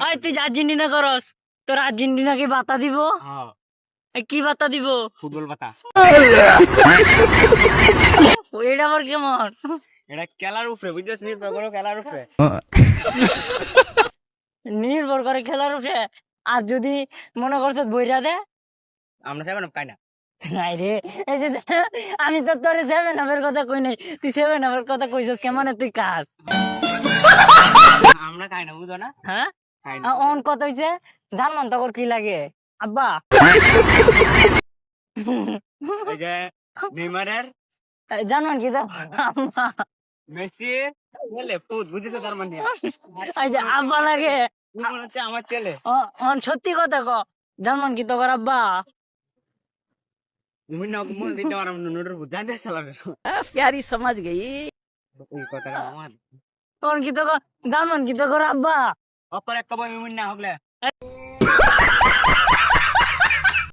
ওই তুই আর্জেন্টিনা করস, তোর আর্জেন্টিনা কি বাতা দিব? কি বাতা দিব? ফুটবল পাতা। এটা আবার কেমন? এটা খেলার উপরে বুঝছিস, নির্ভর করো খেলার উপরে। নির্ভর করে খেলার উপরে। আর যদি মনে করতে বইরা দে, আমরা সেভেন আপ খাই না। নাই রে, এই যে আমি তো তোর সেভেন আপের কথা কই নাই, তুই সেভেন আপের কথা কইছিস কেমন তুই কাজ? আমরা খাই না, বুঝো না? হ্যাঁ, খাই না। অন কত হইছে জানমান তখন কি লাগে আব্বা? এই যে নেইমারের, জানমান কি তো আম্মা, মেসির ছেলে ফুট, বুঝেছো তার মানে? এই যে আব্বা লাগে। মনে হচ্ছে আমার ছেলে। অন সত্যি কথা ক, জানমান কি তোর আব্বা? তুমি না মনে দিতে পারো নোটের ফুট জানতে চালাবে। প্যারি সমাজ গই। এই কথাটা আমার অন কি তো জানমান কি তোর আব্বা? অপর একটা বই মিন না হলে